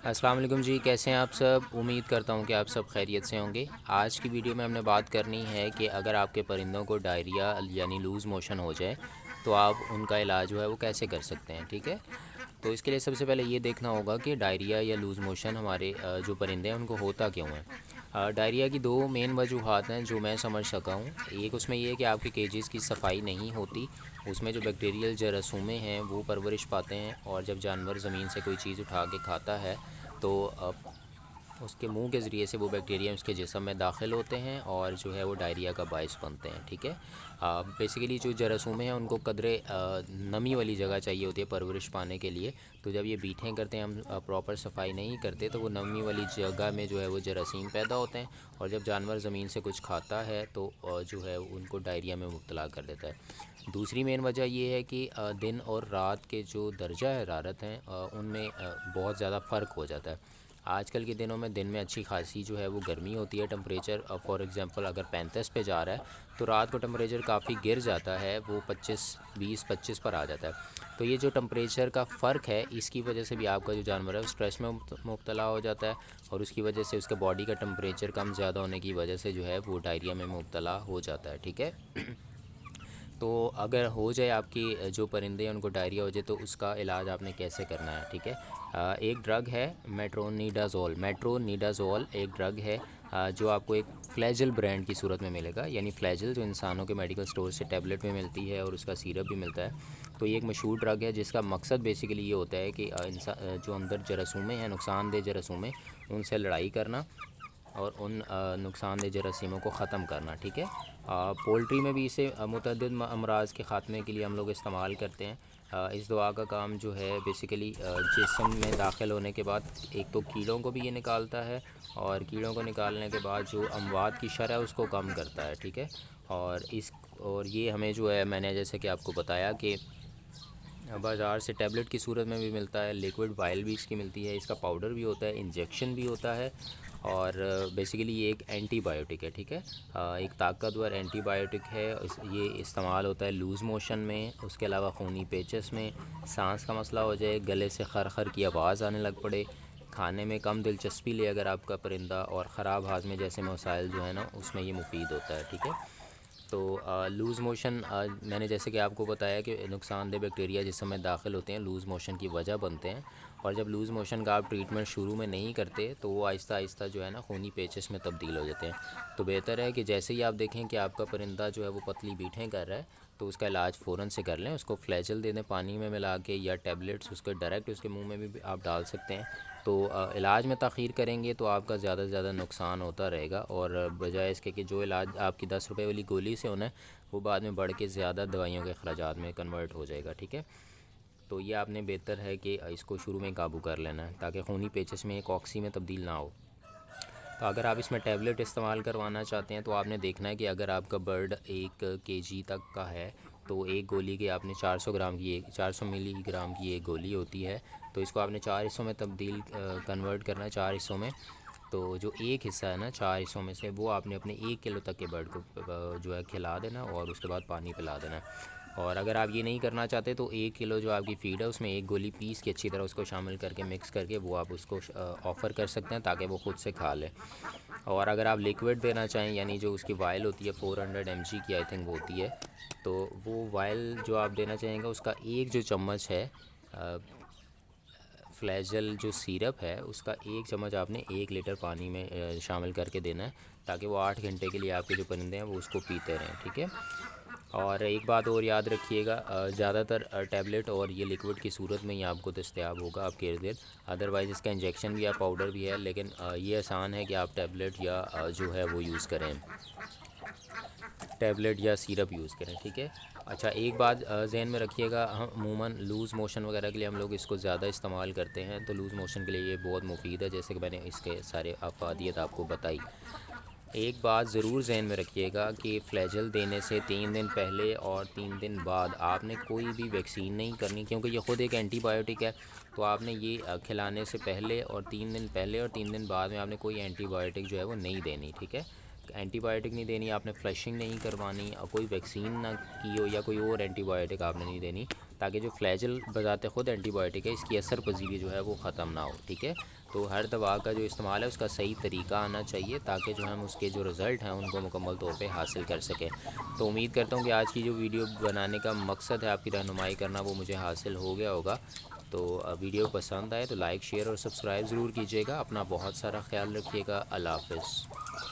अस्सलाम वालेकुम जी, कैसे हैं आप सब। उम्मीद करता हूँ कि आप सब खैरियत से होंगे। आज की वीडियो में हमने बात करनी है कि अगर आपके परिंदों को डायरिया यानी लूज़ मोशन हो जाए तो आप उनका इलाज जो है वो कैसे कर सकते हैं। ठीक है, तो इसके लिए सबसे पहले ये देखना होगा कि डायरिया या लूज़ मोशन हमारे जो परिंदे हैं उनको होता क्यों है। डायरिया की दो मेन वजूहात हैं जो मैं समझ सका हूँ। एक उसमें ये है कि आपके केजेस की सफाई नहीं होती, उसमें जो बैक्टीरियल जरासूमें हैं वो परवरिश पाते हैं, और जब जानवर ज़मीन से कोई चीज़ उठा के खाता है तो उसके मुंह के ज़रिए से वो बैक्टीरिया उसके जिस्म में दाखिल होते हैं और जो है वो डायरिया का बायस बनते हैं। ठीक है, बेसिकली जो जरासूमें हैं उनको कदरे नमी वाली जगह चाहिए होती है परवरिश पाने के लिए। तो जब ये बीटें करते हैं, हम प्रॉपर सफाई नहीं करते, तो वो नमी वाली जगह में जो है वो जरासीम पैदा होते हैं, और जब जानवर ज़मीन से कुछ खाता है तो जो है उनको डायरिया में मुब्तला कर देता है। दूसरी मेन वजह ये है कि दिन और रात के जो दर्जा हरारत हैं उनमें बहुत ज़्यादा फ़र्क हो जाता है। आजकल के दिनों में दिन में अच्छी खासी जो है वो गर्मी होती है, टेम्परेचर फॉर एग्ज़ाम्पल अगर 35 पे जा रहा है तो रात को टेम्परेचर काफ़ी गिर जाता है, वो 25 पर आ जाता है। तो ये जो टेम्परेचर का फ़र्क है इसकी वजह से भी आपका जो जानवर है वो स्ट्रेस में मुब्तला हो जाता है, और उसकी वजह से उसके बॉडी का टेम्परेचर कम ज़्यादा होने की वजह से जो है वो डायरिया में मुब्तला हो जाता है। ठीक है, तो अगर हो जाए आपकी जो परिंदे हैं उनको डायरिया हो जाए तो उसका इलाज आपने कैसे करना है। ठीक है, एक ड्रग है मेट्रोनिडाज़ोल एक ड्रग है जो आपको एक फ्लैजल ब्रांड की सूरत में मिलेगा, यानी फ्लैजल जो इंसानों के मेडिकल स्टोर से टैबलेट में मिलती है और उसका सिरप भी मिलता है। तो ये एक मशहूर ड्रग है जिसका मकसद बेसिकली ये होता है कि जो अंदर जरासूमें हैं, नुकसानदेह जरासूमें, उनसे लड़ाई करना और उन नुकसानदेह जरासीमों को ख़त्म करना। ठीक है, पोल्ट्री में भी इसे मुतअद्दिद अमराज़ के ख़ात्मे के लिए हम लोग इस्तेमाल करते हैं। इस दवा का काम जो है बेसिकली जिस्म में दाखिल होने के बाद एक तो कीड़ों को भी ये निकालता है, और कीड़ों को निकालने के बाद जो अमवात की शरह है उसको कम करता है। ठीक है, और ये हमें जो है, मैंने जैसे कि आपको बताया कि बाज़ार से टैबलेट की सूरत में भी मिलता है, लिक्विड वाइल भी इसकी मिलती है, इसका पाउडर भी होता है, इंजेक्शन भी होता है, और बेसिकली ये एक एंटीबायोटिक है। ठीक है, एक ताकतवर एंटीबायोटिक है। ये इस्तेमाल होता है लूज़ मोशन में, उसके अलावा खूनी पेचस में, सांस का मसला हो जाए, गले से खर खर की आवाज़ आने लग पड़े, खाने में कम दिलचस्पी ले अगर आपका परिंदा, और ख़राब हाजमे जैसे मसाइल जो है ना उसमें ये मुफीद होता है। ठीक है, तो लूज़ मोशन मैंने जैसे कि आपको बताया कि नुकसानदेह बैक्टीरिया जिस समय दाखिल होते हैं लूज़ मोशन की वजह बनते हैं, और जब लूज़ मोशन का आप ट्रीटमेंट शुरू में नहीं करते तो वो आहिस्ता आहिस्ता जो है ना खूनी पेचिश में तब्दील हो जाते हैं। तो बेहतर है कि जैसे ही आप देखें कि आपका परिंदा जो है वो पतली बीटें कर रहा है तो उसका इलाज फ़ौरन से कर लें। उसको फ्लैजल दे दें पानी में मिला के, या टैबलेट्स उसके डायरेक्ट उसके मुंह में भी आप डाल सकते हैं। तो इलाज में ताख़ीर करेंगे तो आपका ज़्यादा से ज़्यादा नुकसान होता रहेगा, और बजाय इसके कि जो इलाज आपकी 10 रुपए वाली गोली से होना है वो बाद में बढ़ के ज़्यादा दवाइयों के अखराजात में कन्वर्ट हो जाएगा। ठीक है, तो ये आपने बेहतर है कि इसको शुरू में काबू कर लेना है ताकि खूनी पेचिश में एक ऑक्सी में तब्दील ना हो। तो अगर आप इसमें टैबलेट इस्तेमाल करवाना चाहते हैं तो आपने देखना है कि अगर आपका बर्ड 1 kg तक का है तो एक गोली के आपने 400 ग्राम की, 400 मिलीग्राम की एक गोली होती है, तो इसको आपने 4 हिस्सों में तब्दील कन्वर्ट करना है, 4 हिस्सों में। तो जो एक हिस्सा है ना 4 हिस्सों में से, वो आपने अपने 1 किलो तक के बर्ड को जो है खिला देना, और उसके बाद पानी पिला देना। और अगर आप ये नहीं करना चाहते तो 1 किलो जो आपकी फ़ीड है उसमें एक गोली पीस के अच्छी तरह उसको शामिल करके मिक्स करके वो आप उसको ऑफ़र कर सकते हैं ताकि वो ख़ुद से खा ले। और अगर आप लिक्विड देना चाहें, यानी जो उसकी वायल होती है 400 mg की आई थिंक वो होती है, तो वो वायल जो आप देना चाहेंगे उसका एक जो चम्मच है फ्लैजल जो सिरप है उसका एक चम्मच आपने 1 लीटर पानी में शामिल करके देना है, ताकि वो 8 घंटे के लिए आपके जो परिंदे हैं वो उसको पीते रहें। ठीक है, और एक बात और याद रखिएगा, ज़्यादातर टैबलेट और ये लिक्विड की सूरत में ही आपको दस्तयाब होगा आपके इर्द गिर्द। अदरवाइज़ इसका इंजेक्शन भी है, पाउडर भी है, लेकिन ये आसान है कि आप टैबलेट या जो है वो यूज़ करें, टैबलेट या सिरप यूज़ करें। ठीक है, अच्छा एक बात जहन में रखिएगा, हम अमूमन लूज़ मोशन वगैरह के लिए हम लोग इसको ज़्यादा इस्तेमाल करते हैं, तो लूज़ मोशन के लिए ये बहुत मुफीद है, जैसे कि मैंने इसके सारे अफादियत आपको बताई। एक बात ज़रूर जहन में रखिएगा कि फ्लैजल देने से 3 दिन पहले और 3 दिन बाद आपने कोई भी वैक्सीन नहीं करनी, क्योंकि ये ख़ुद एक एंटीबायोटिक है। तो आपने ये खिलाने से पहले और 3 दिन पहले और 3 दिन बाद में आपने कोई एंटीबायोटिक जो है वो नहीं देनी। ठीक है, एंटीबायोटिक नहीं देनी आपने, फ्लशिंग नहीं करवानी, और कोई वैक्सीन ना की हो या कोई और एंटीबायोटिक आपने नहीं देनी, ताकि जो फ्लैजल बजाते ख़ुद एंटीबायोटिक है इसकी असर पजीरी जो है वो ख़त्म ना हो। ठीक है, तो हर दवा का जो इस्तेमाल है उसका सही तरीका आना चाहिए, ताकि जो हम उसके जो रिज़ल्ट हैं उनको मुकम्मल तौर पे हासिल कर सकें। तो उम्मीद करता हूँ कि आज की जो वीडियो बनाने का मकसद है आपकी रहनुमाई करना, वो मुझे हासिल हो गया होगा। तो वीडियो पसंद आए तो लाइक शेयर और सब्सक्राइब ज़रूर कीजिएगा। अपना बहुत सारा ख्याल रखिएगा। अल्लाह हाफ़िज़।